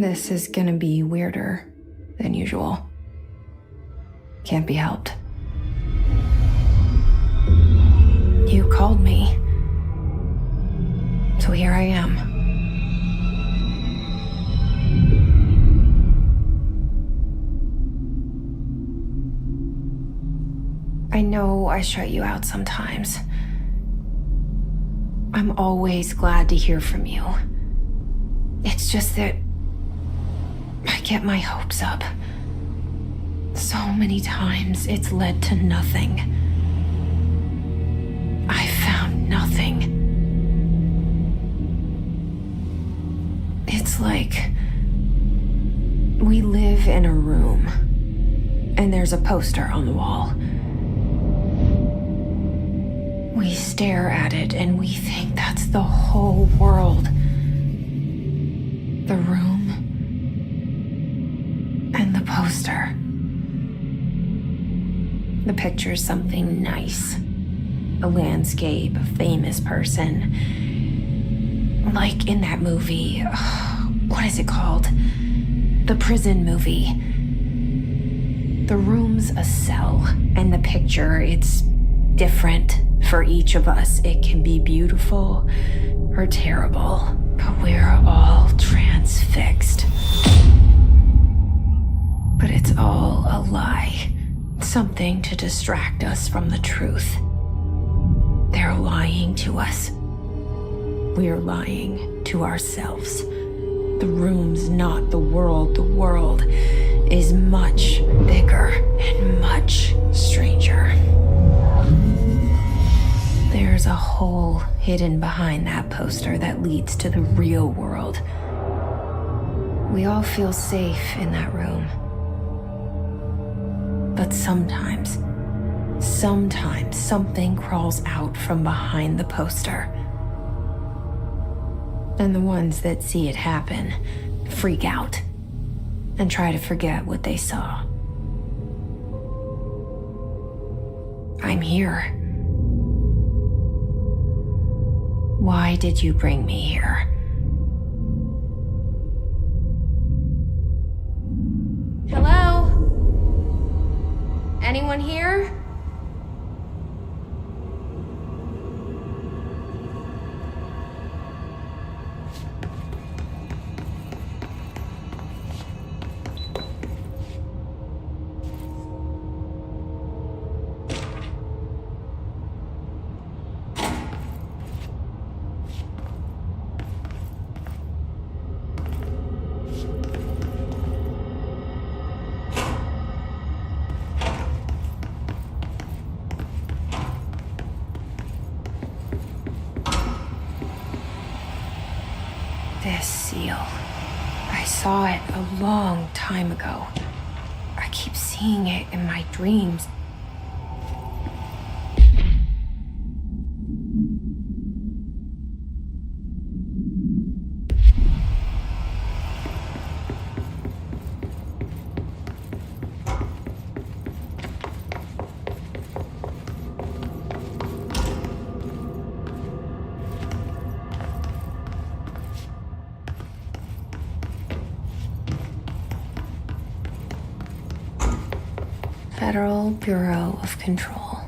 This is gonna be weirder than usual. Can't be helped. You called me. So here I am. I know I shut you out sometimes. I'm always glad to hear from you. It's just that I get my hopes up. So many times it's led to nothing. I found nothing. It's like we live in a room and there's a poster on the wall. We stare at it and we think that's the whole world. The room and the poster. The picture's something nice. A landscape, a famous person. Like in that movie, what is it called? The prison movie. The room's a cell, and the picture, it's different for each of us. It can be beautiful or terrible, but we're all transfixed. But it's all a lie. Something to distract us from the truth. They're lying to us. We're lying to ourselves. The room's not the world. The world is much bigger and much stranger. There's a hole hidden behind that poster that leads to the real world. We all feel safe in that room. But sometimes something crawls out from behind the poster. And the ones that see it happen freak out and try to forget what they saw. I'm here. Why did you bring me here? Hello? Anyone here? This seal. I saw it a long time ago. I keep seeing it in my dreams. Federal Bureau of Control.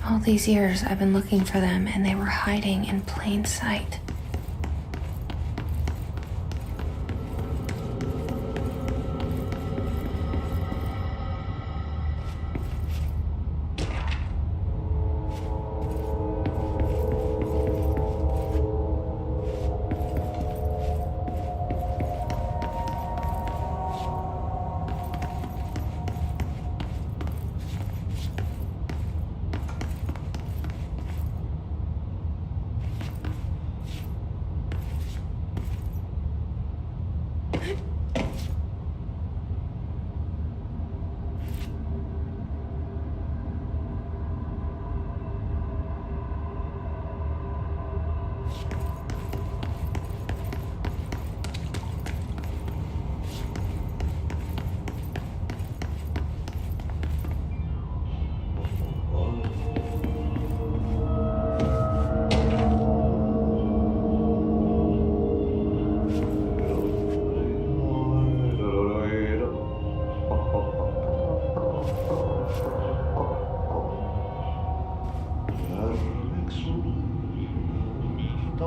All these years I've been looking for them and they were hiding in plain sight.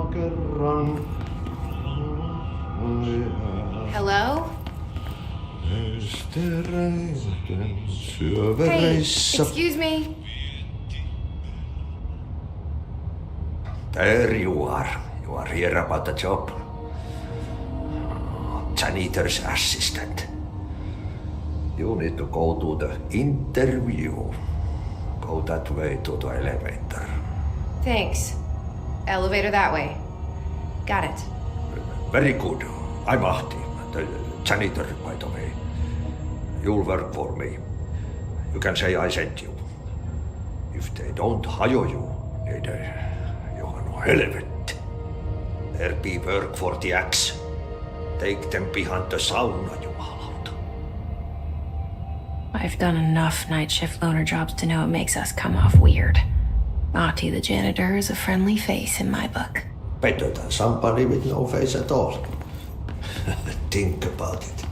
kerran. Hello? Estereiden Hey, syövereissä. excuse me. There you are. You are here about the job. Janitor's assistant. You need to go to the interview. Go that way to the elevator. Thanks. Elevator that way. Got it. Very good. I'm Ahti, the janitor, by the way. You'll work for me. You can say I sent you. If they don't hire you, niin johan on helvetti. There be work for the axe. Take them behind the sauna, jumalauta. I've done enough night shift loner jobs to know it makes us come off weird. Ahti the janitor is a friendly face in my book. Better than somebody with no face at all. Think about it.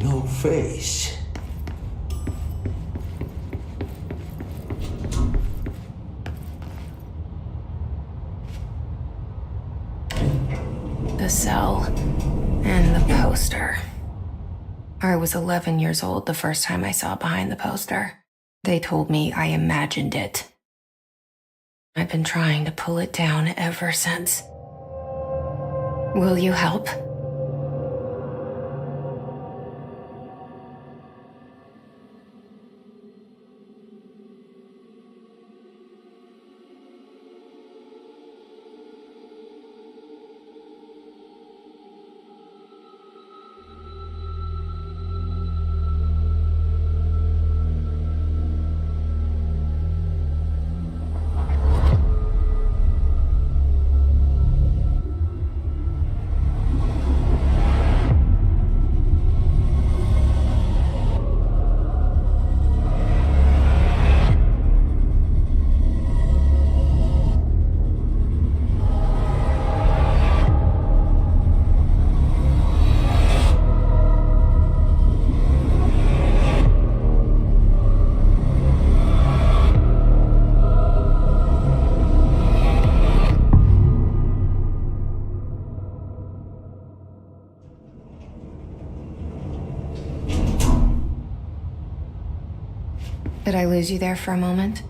No face. The cell and the poster. I was 11 years old the first time I saw behind the poster. They told me I imagined it. I've been trying to pull it down ever since. Will you help? Did I lose you there for a moment?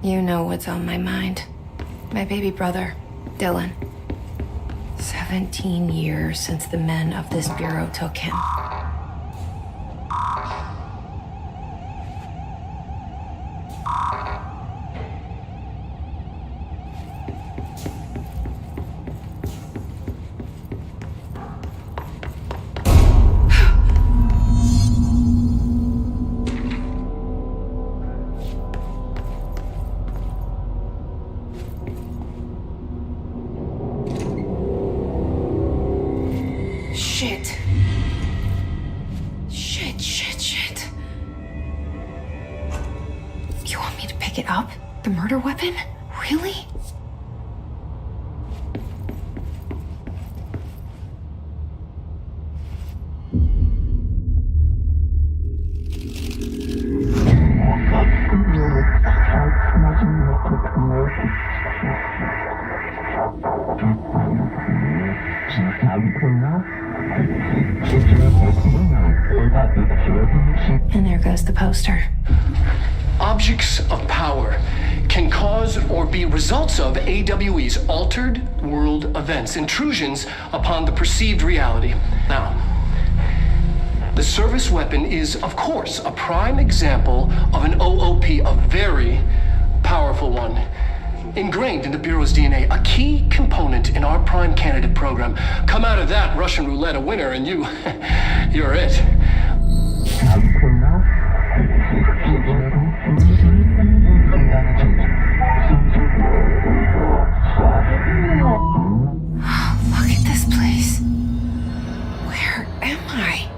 You know what's on my mind. My baby brother, Dylan. 17 years since the men of this bureau took him. Shit. Shit. You want me to pick it up? The murder weapon? Really? And there goes the poster. Objects of power can cause or be results of AWE's altered world events, intrusions upon the perceived reality. Now, the service weapon is, of course, a prime example of an OOP, a very powerful one. Ingrained in the Bureau's DNA, a key component in our prime candidate program. Come out of that Russian roulette a winner and you're it. Look at this place. Where am I?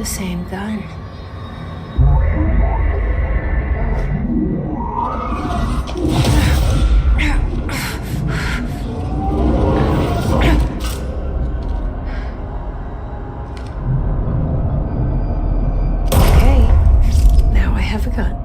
the same gun. Okay, now I have a gun.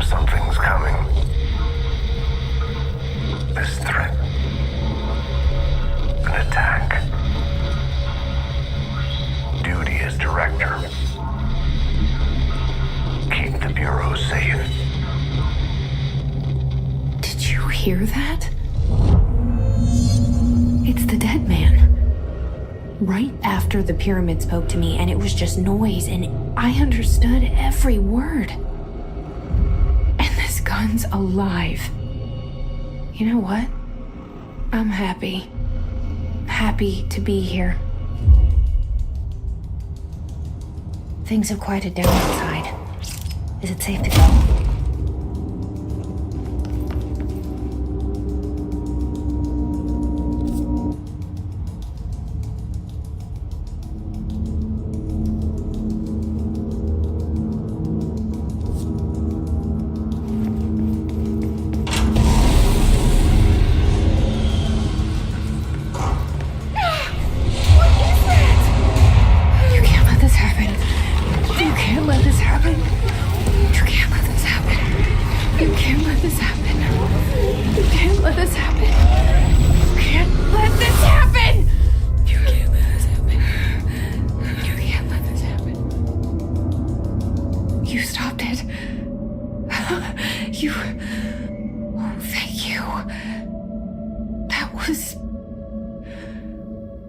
Something's coming. This threat. An attack. Duty as director. Keep the Bureau safe. Did you hear that? It's the dead man. Right after the pyramid spoke to me, and it was just noise, and I understood every word. And this gun's alive. You know what? I'm happy. Happy to be here. Things have quieted down outside. Is it safe to go?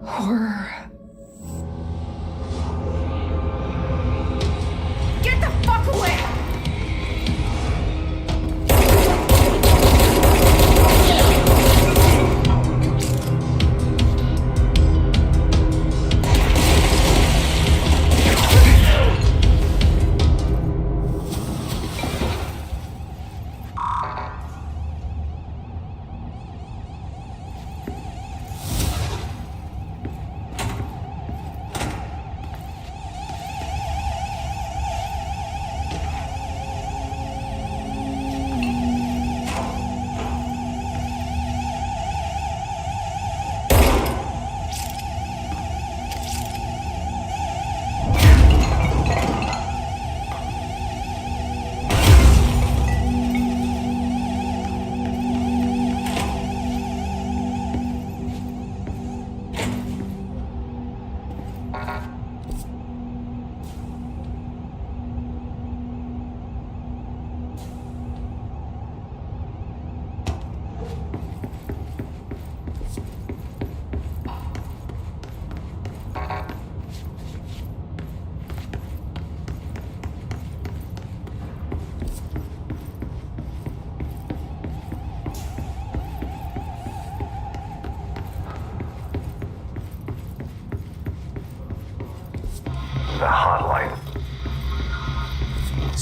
Horror. Get the fuck away!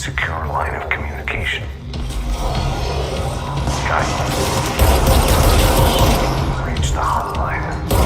Secure line of communication. Guidance. Reach the hotline.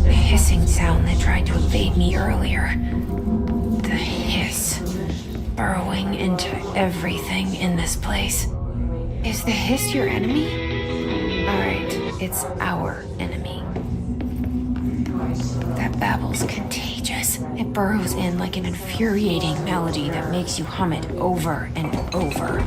The hissing sound that tried to evade me earlier. The hiss, burrowing into everything in this place. Is the hiss your enemy? Alright, it's our enemy. That babble's contagious. It burrows in like an infuriating melody that makes you hum it over and over.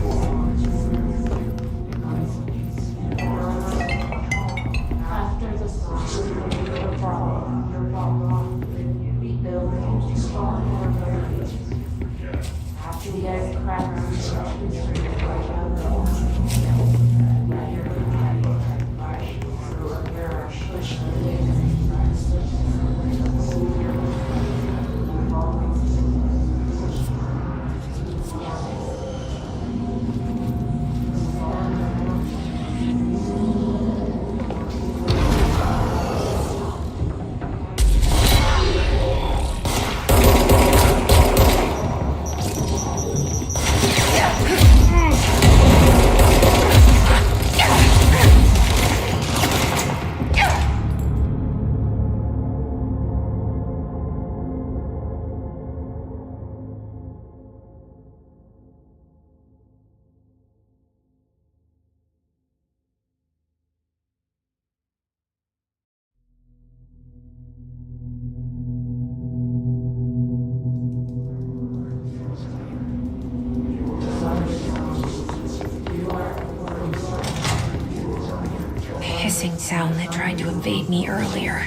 Hissing sound that tried to invade me earlier.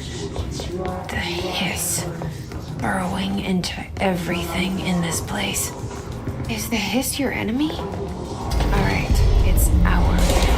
The hiss, burrowing into everything in this place. Is the hiss your enemy? Alright, it's our enemy.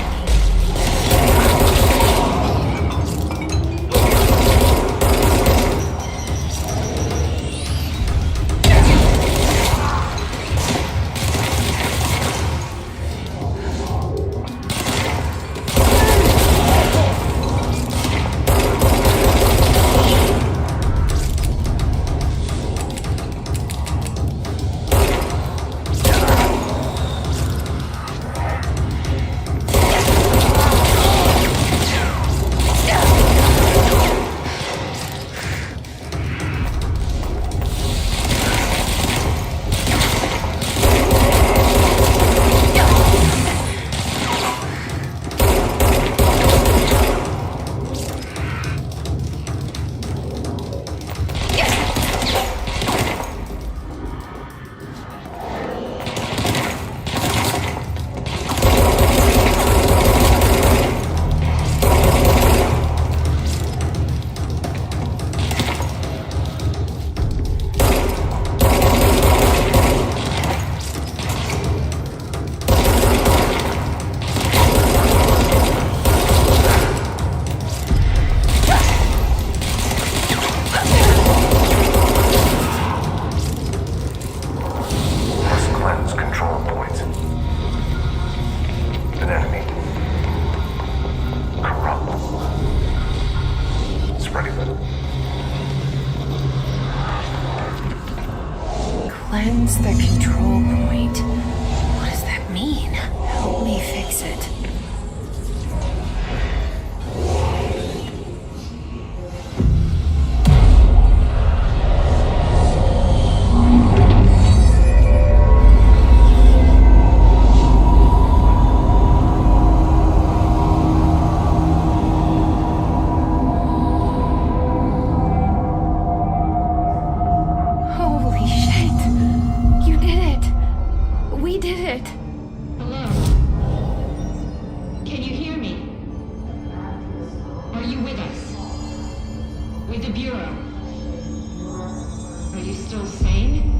Cleanse the control point. What does that mean? Help me fix it. Holy shit. You did it. We did it. Hello? Can you hear me? Are you with us? With the Bureau? Are you still sane?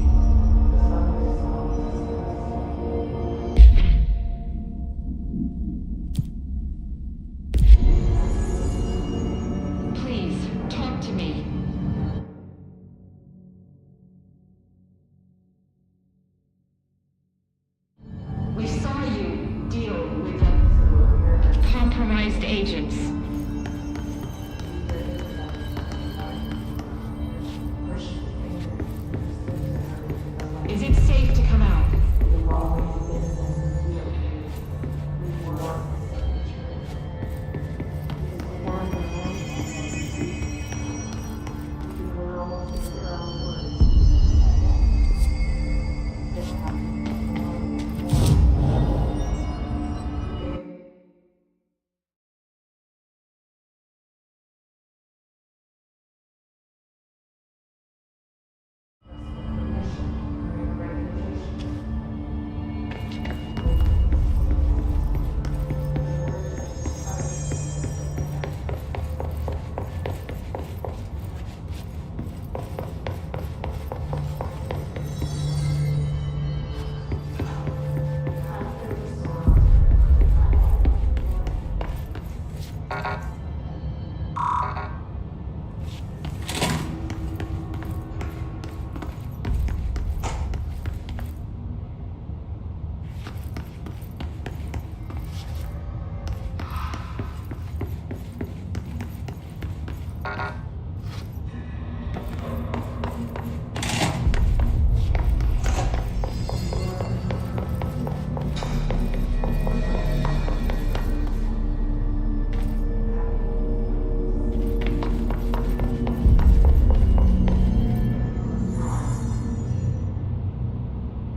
Please, talk to me. We saw you deal with compromised agents. Is it safe to come out?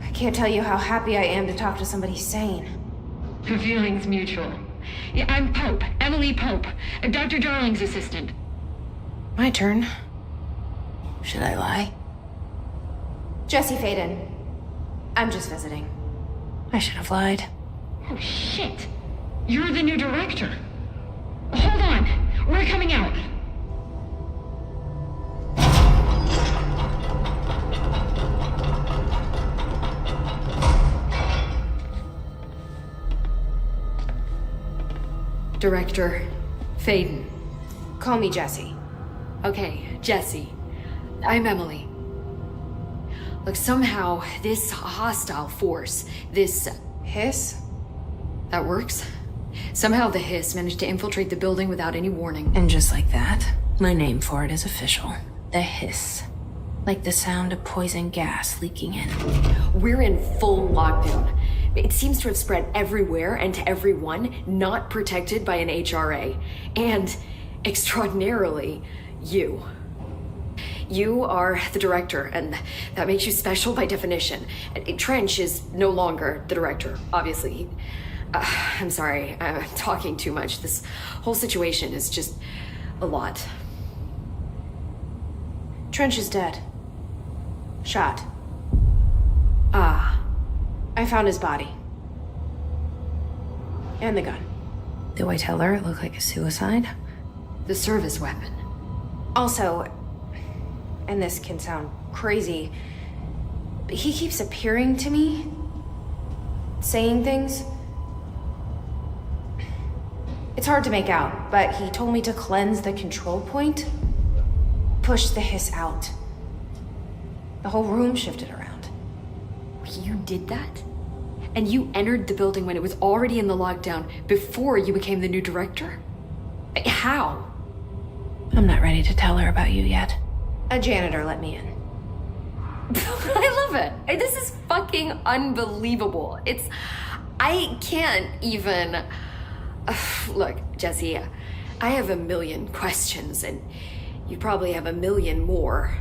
I can't tell you how happy I am to talk to somebody sane. The feeling's mutual. Yeah, I'm Pope, Emily Pope, Dr. Darling's assistant. My turn. Should I lie? Jesse Faden. I'm just visiting. I should have lied. Oh, shit. You're the new director. Hold on. We're coming out. Director Faden. Call me Jesse. Okay, Jesse. I'm Emily. Look, somehow this hostile force, this... Hiss? that works? Somehow the Hiss managed to infiltrate the building without any warning. And just like that, my name for it is official. The Hiss. Like the sound of poison gas leaking in. We're in full lockdown. It seems to have spread everywhere and to everyone not protected by an HRA. And, extraordinarily, you. You are the director, and that makes you special by definition. Trench is no longer the director, obviously. I'm sorry, I'm talking too much. This whole situation is just a lot. Trench is dead. Shot. Ah. I found his body. And the gun. Do I tell her it looked like a suicide? The service weapon. Also, and this can sound crazy, but he keeps appearing to me, saying things. It's hard to make out, but he told me to cleanse the control point, push the Hiss out. The whole room shifted around. You did that? And you entered the building when it was already in the lockdown before you became the new director? How? I'm not ready to tell her about you yet. A janitor let me in. I love it. This is fucking unbelievable. I can't even... Look, Jesse, I have a million questions, and you probably have a million more.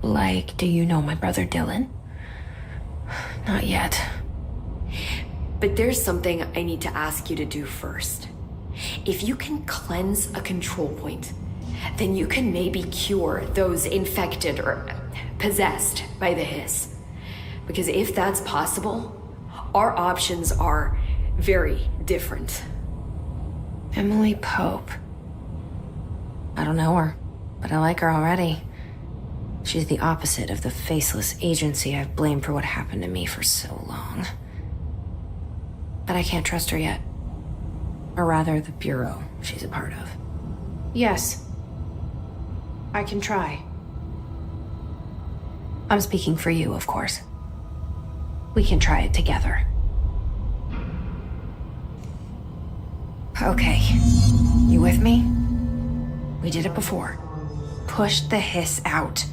Like, do you know my brother Dylan? Not yet. But there's something I need to ask you to do first. If you can cleanse a control point, then you can maybe cure those infected or possessed by the hiss. Because if that's possible, our options are very different. Emily Pope. I don't know her, but I like her already. She's the opposite of the faceless agency I've blamed for what happened to me for so long. But I can't trust her yet. Or rather, the Bureau she's a part of. Yes. I can try. I'm speaking for you, of course. We can try it together. Okay. You with me? We did it before. Push the hiss out.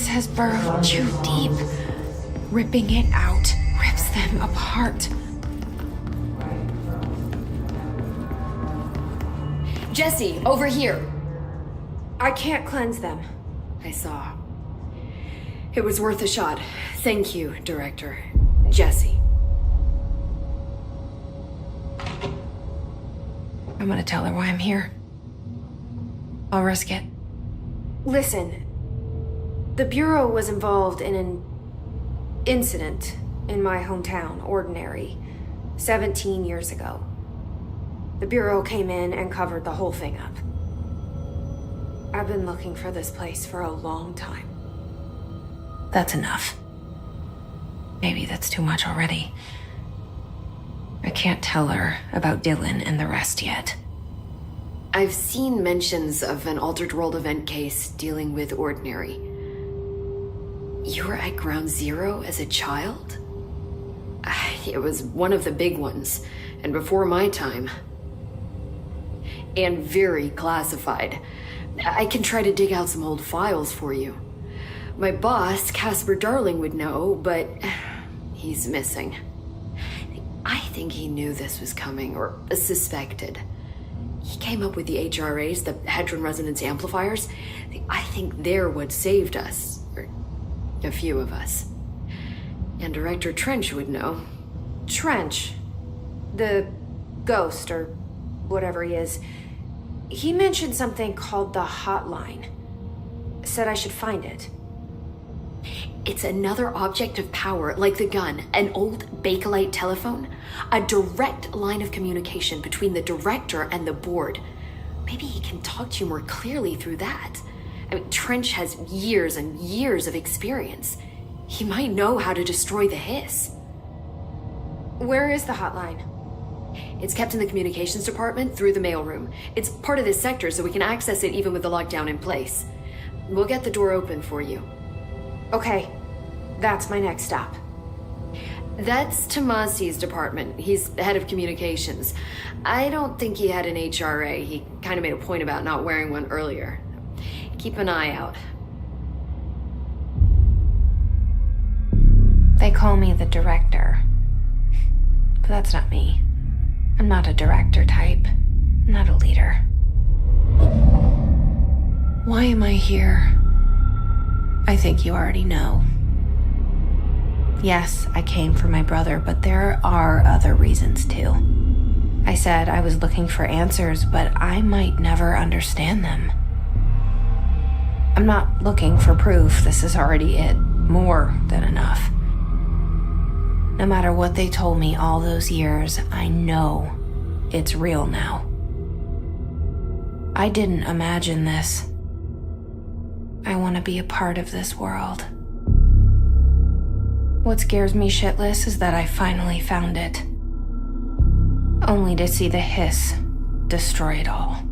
Has burrowed too deep. Ripping it out rips them apart. Jesse, over here. I can't cleanse them. I saw. It was worth a shot. Thank you, Director. Jesse. I'm gonna tell her why I'm here. I'll risk it. Listen. The Bureau was involved in an incident in my hometown, Ordinary, 17 years ago. The Bureau came in and covered the whole thing up. I've been looking for this place for a long time. That's enough. Maybe that's too much already. I can't tell her about Dylan and the rest yet. I've seen mentions of an Altered World event case dealing with Ordinary. You were at Ground Zero as a child? It was one of the big ones, and before my time. And very classified. I can try to dig out some old files for you. My boss, Casper Darling, would know, but he's missing. I think he knew this was coming, or suspected. He came up with the HRAs, the Hadron Resonance Amplifiers. I think they're what saved us. A few of us. And Director Trench would know. Trench? The ghost, or whatever he is. He mentioned something called the Hotline. Said I should find it. It's another object of power, like the gun, an old Bakelite telephone. A direct line of communication between the Director and the board. Maybe he can talk to you more clearly through that. I mean, Trench has years and years of experience. He might know how to destroy the hiss. Where is the hotline? It's kept in the communications department through the mailroom. It's part of this sector, so we can access it even with the lockdown in place. We'll get the door open for you. Okay, that's my next stop. That's Tomasi's department. He's the head of communications. I don't think he had an HRA. He kind of made a point about not wearing one earlier. Keep an eye out. They call me the Director. But that's not me. I'm not a director type. I'm not a leader. Why am I here? I think you already know. Yes, I came for my brother, but there are other reasons too. I said I was looking for answers, but I might never understand them. I'm not looking for proof. This is already it. More than enough. No matter what they told me all those years, I know it's real now. I didn't imagine this. I want to be a part of this world. What scares me shitless is that I finally found it. Only to see the hiss destroy it all.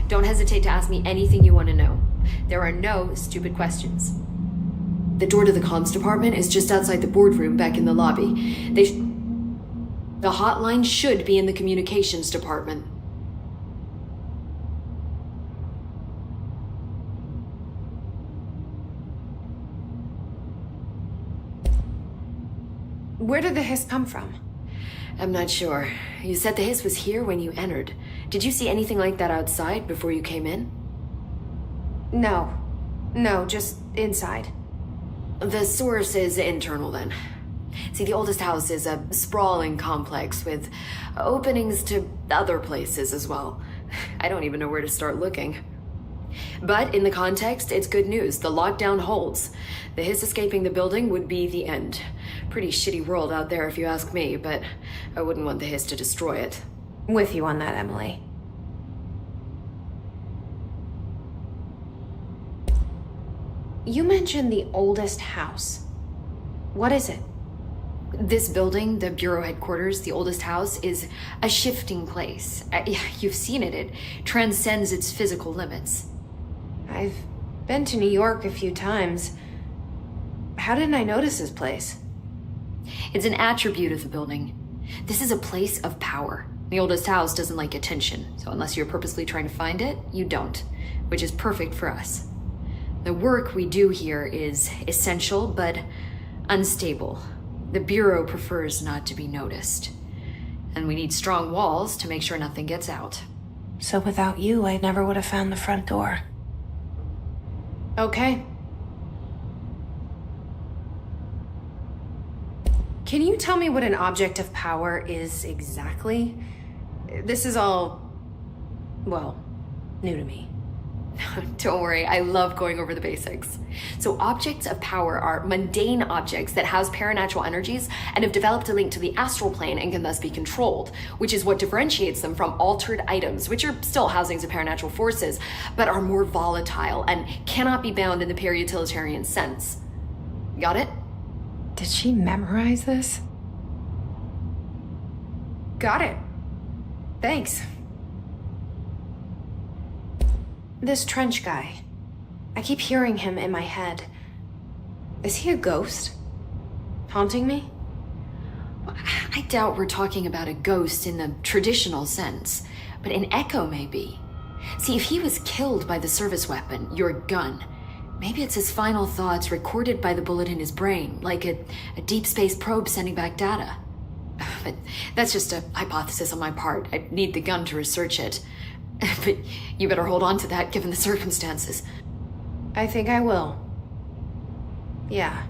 Don't hesitate to ask me anything you want to know. There are no stupid questions. The door to the comms department is just outside the boardroom back in the lobby. The hotline should be in the communications department. Where did the hiss come from? I'm not sure. You said the hiss was here when you entered. Did you see anything like that outside before you came in? No, just inside. The source is internal then. See, the oldest house is a sprawling complex with openings to other places as well. I don't even know where to start looking. But in the context, it's good news. The lockdown holds. The hiss escaping the building would be the end. Pretty shitty world out there if you ask me, but I wouldn't want the hiss to destroy it. With you on that, Emily. You mentioned the oldest house. What is it? This building, the Bureau headquarters, the oldest house, is a shifting place. You've seen it. It transcends its physical limits. I've been to New York a few times. How didn't I notice this place? It's an attribute of the building. This is a place of power. The oldest house doesn't like attention, so unless you're purposely trying to find it, you don't, which is perfect for us. The work we do here is essential, but unstable. The Bureau prefers not to be noticed. And we need strong walls to make sure nothing gets out. So without you, I never would have found the front door. Okay. Can you tell me what an object of power is exactly? This is all, well, new to me. Don't worry, I love going over the basics. So objects of power are mundane objects that house paranatural energies and have developed a link to the astral plane and can thus be controlled, which is what differentiates them from altered items, which are still housings of paranatural forces, but are more volatile and cannot be bound in the peri-utilitarian sense. Got it? Did she memorize this? Got it. Thanks. This Trench guy. I keep hearing him in my head. Is he a ghost? Haunting me? I doubt we're talking about a ghost in the traditional sense, but an echo maybe. See, if he was killed by the service weapon, your gun, maybe it's his final thoughts recorded by the bullet in his brain, like a deep space probe sending back data. But that's just a hypothesis on my part. I'd need the gun to research it. But you better hold on to that given the circumstances. I think I will. Yeah.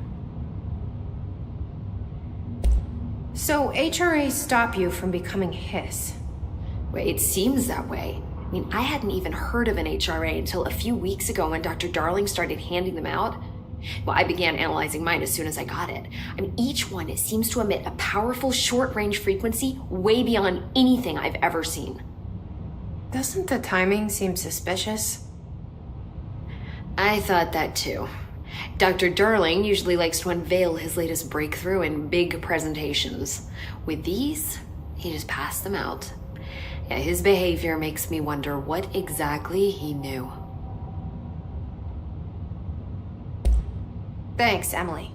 So HRA stop you from becoming Hiss? Well, it seems that way. I mean, I hadn't even heard of an HRA until a few weeks ago when Dr. Darling started handing them out. Well, I began analyzing mine as soon as I got it. I mean, each one seems to emit a powerful short-range frequency way beyond anything I've ever seen. Doesn't the timing seem suspicious? I thought that too. Dr. Darling usually likes to unveil his latest breakthrough in big presentations. With these, he just passed them out. Yeah, his behavior makes me wonder what exactly he knew. Thanks, Emily.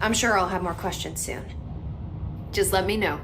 I'm sure I'll have more questions soon. Just let me know.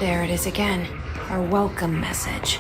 There it is again. Our welcome message.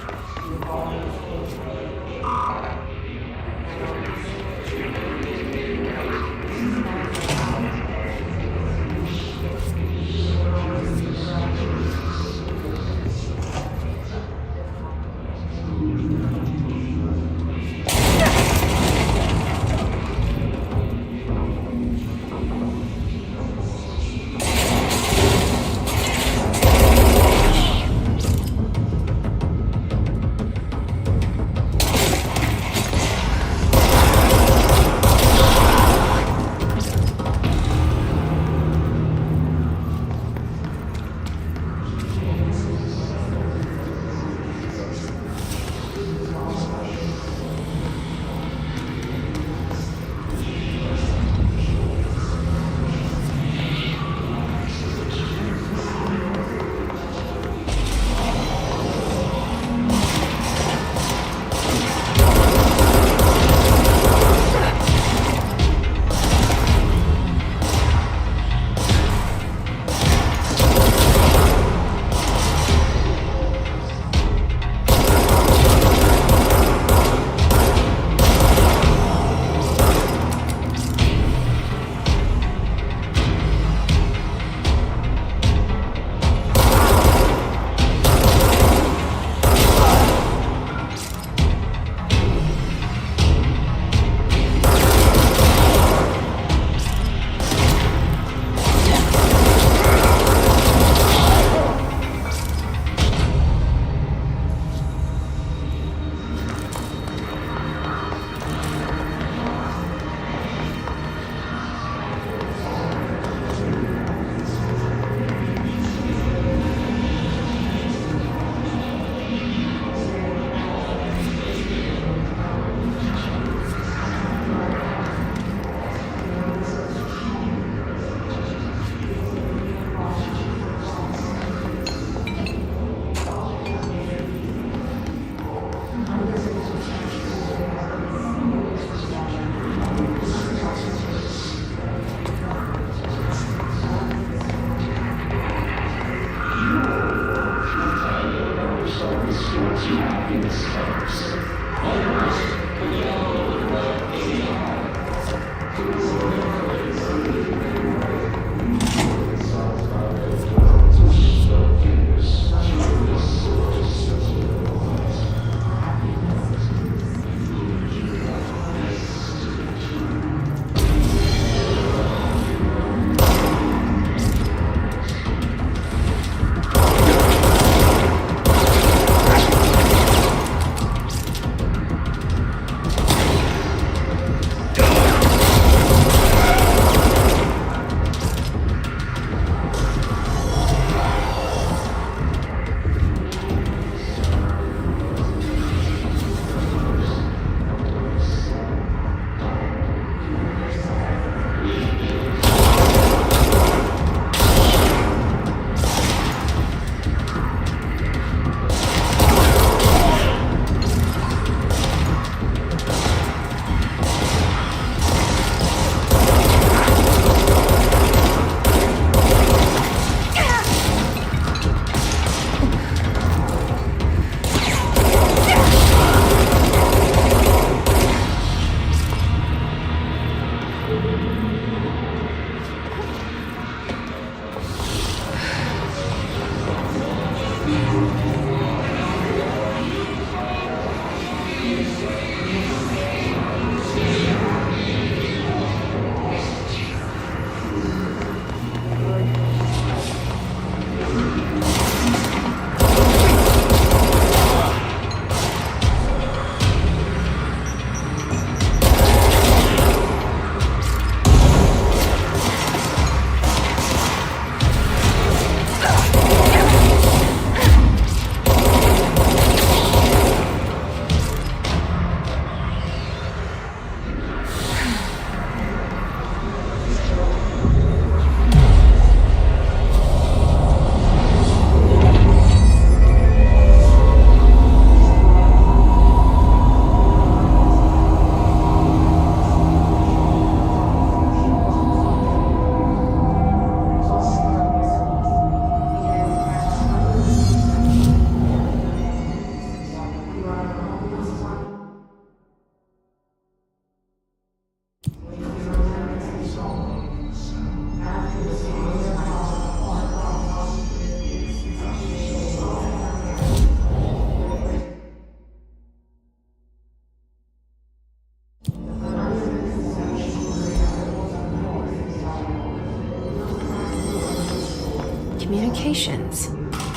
communications.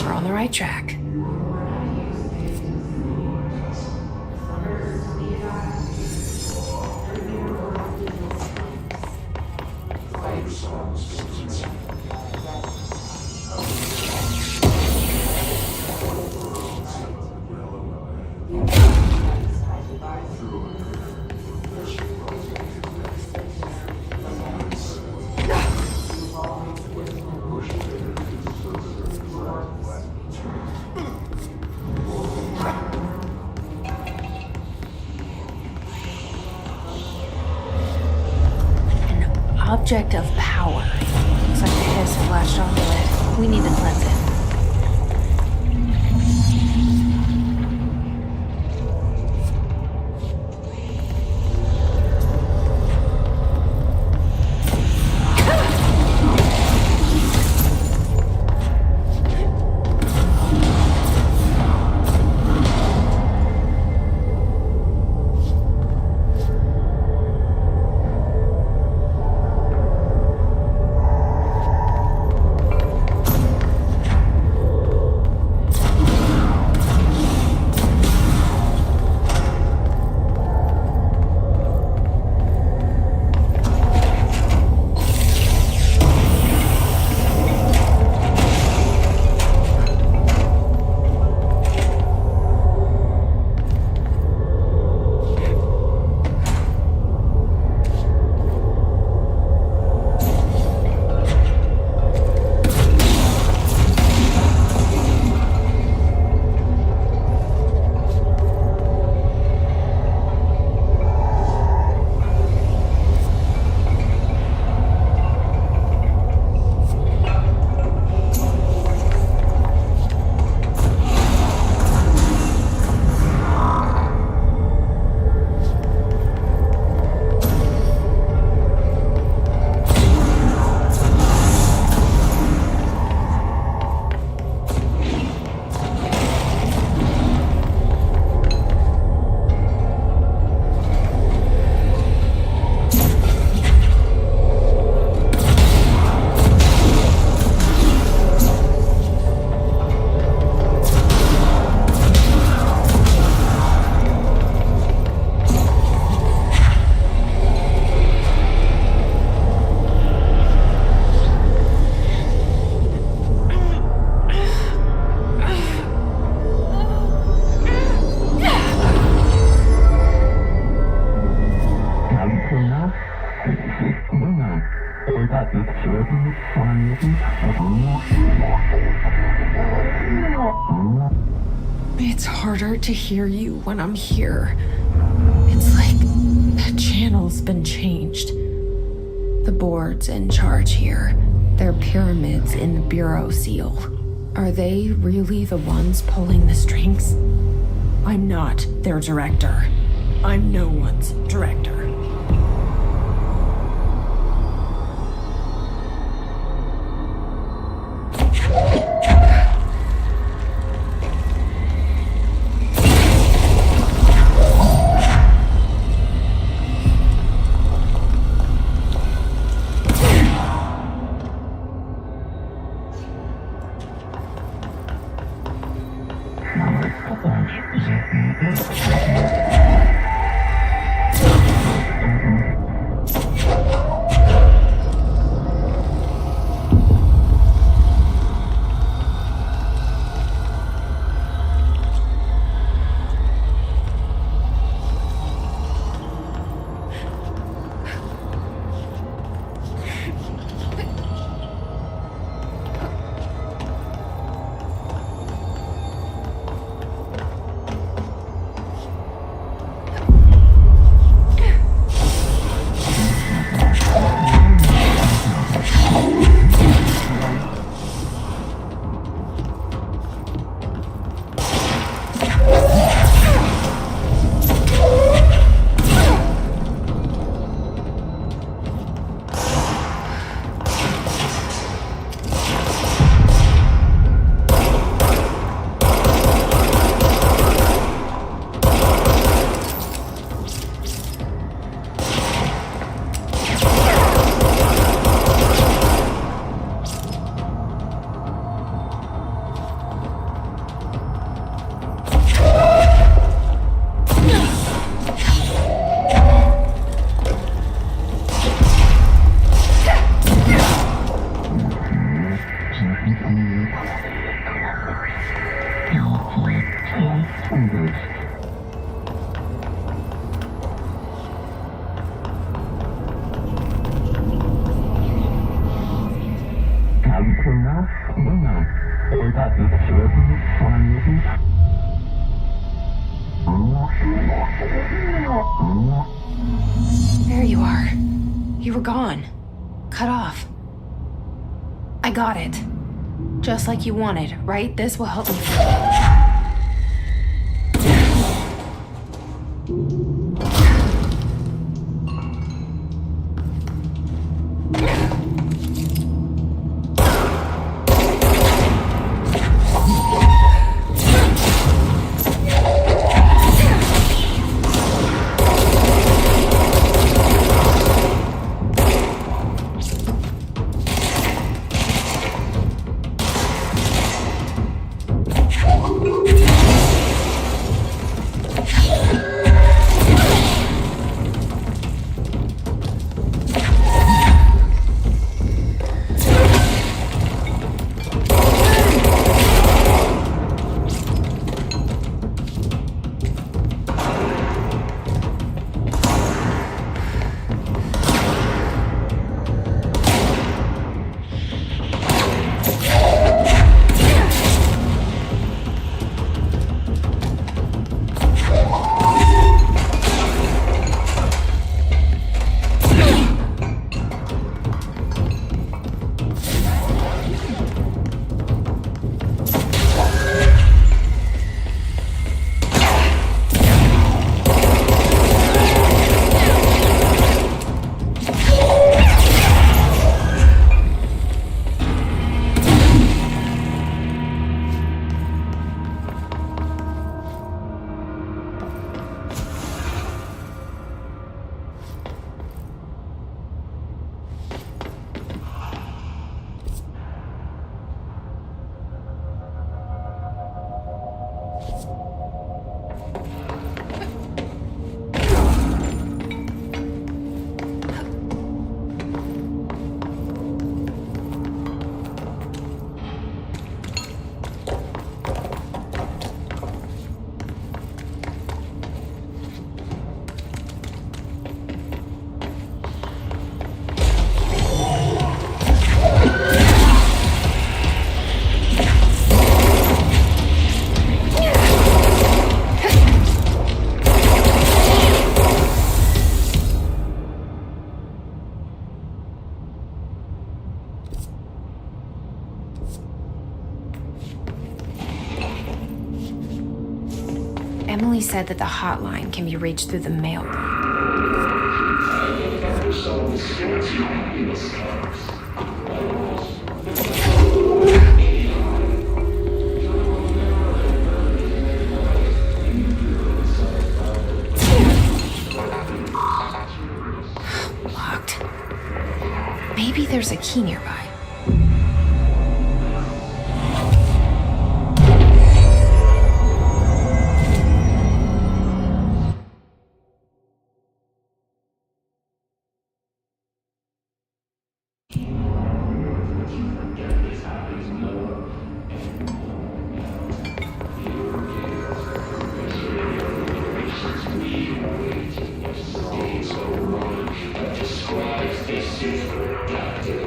We're on the right track. Object of power. Looks like the hiss flashed onto it. We need to cleanse it. It's harder to hear you when I'm here. It's like the channel's been changed. The board's in charge here. They're pyramids in the Bureau seal. Are they really the ones pulling the strings? I'm not their director. I'm no one's director. There you are. You were gone. Cut off. I got it. Just like you wanted, right? This will help me. Emily said that the hotline can be reached through the mail. Locked. Maybe there's a key nearby. Describes the super adaptive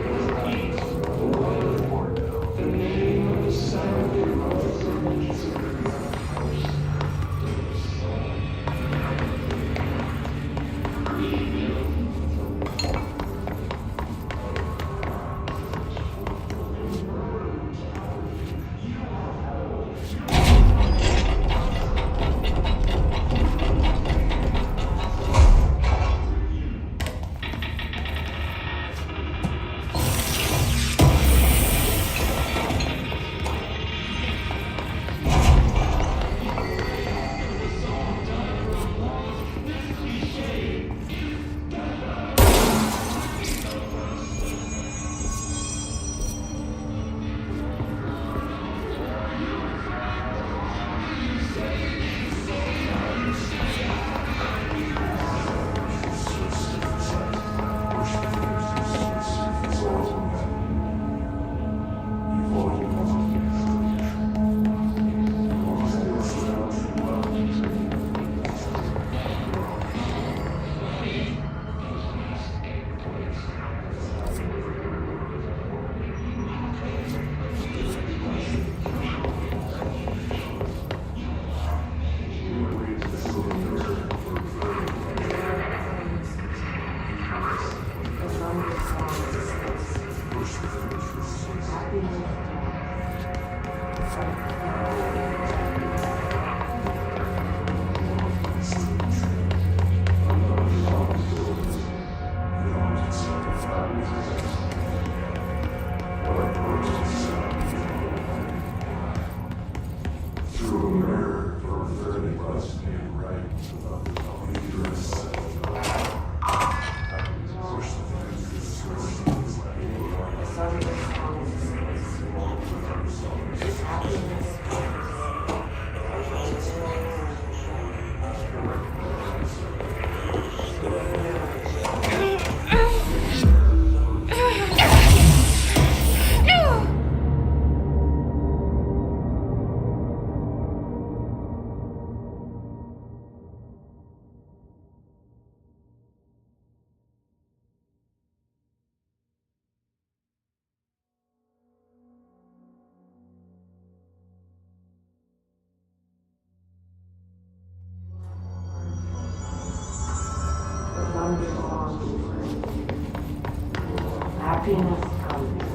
Happiness comes.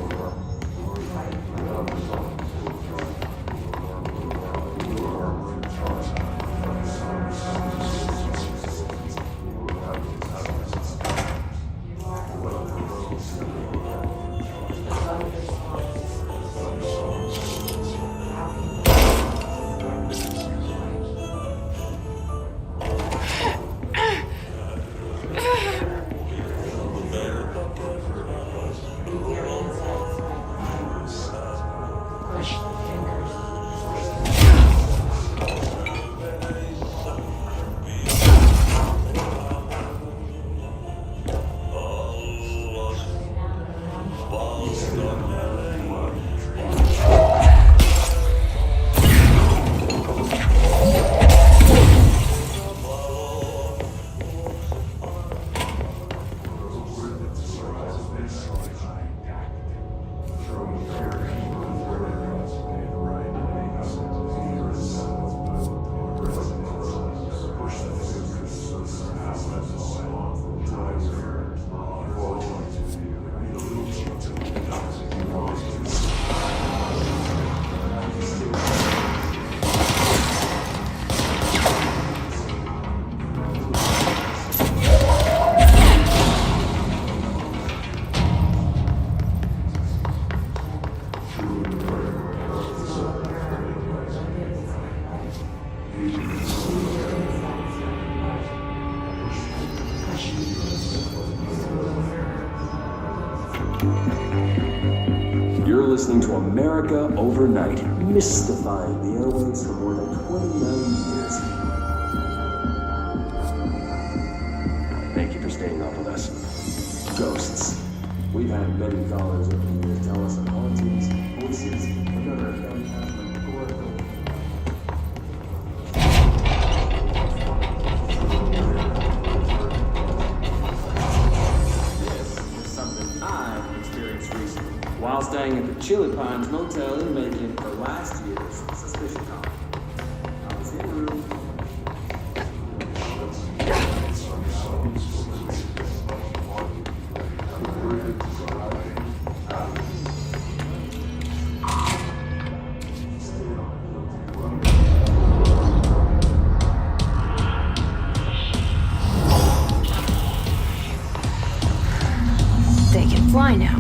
You're listening to America Overnight, mystifying the airwaves for more than 29 years. Thank you for staying up with us. Ghosts. We've had many callers over the years tell us of hauntings, voices, and other phantasmagorical. While staying at the Chili Pines Motel in Macon for last year's Suspicion Con. I was in the room. They can fly now.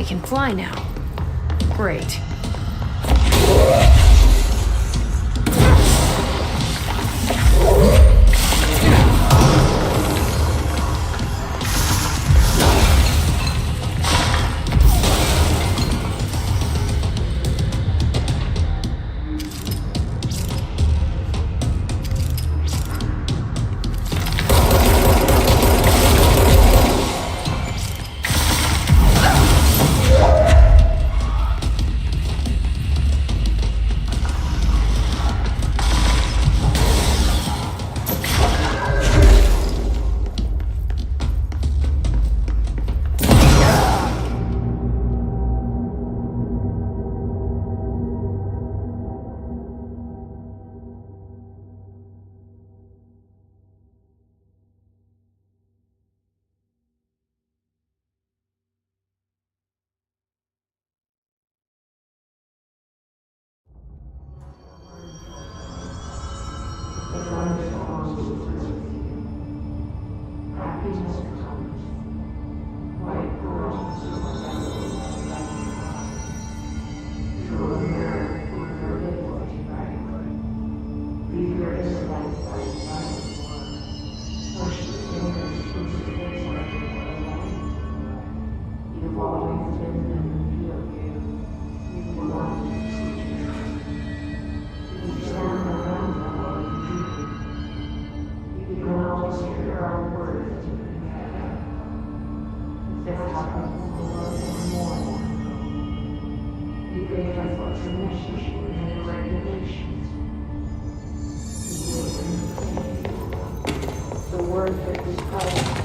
they can fly now. Great. Happiness comes. White girls to a mirror with your liberty, right? Leave your intellect right. Push the fingers into the face of everyone. You've always been them and feel you. You want to see you. You stand around them while you do. You can always hear your own words. This happens in the world more. You gave us what's necessary and the regulations. You gave them the word that describes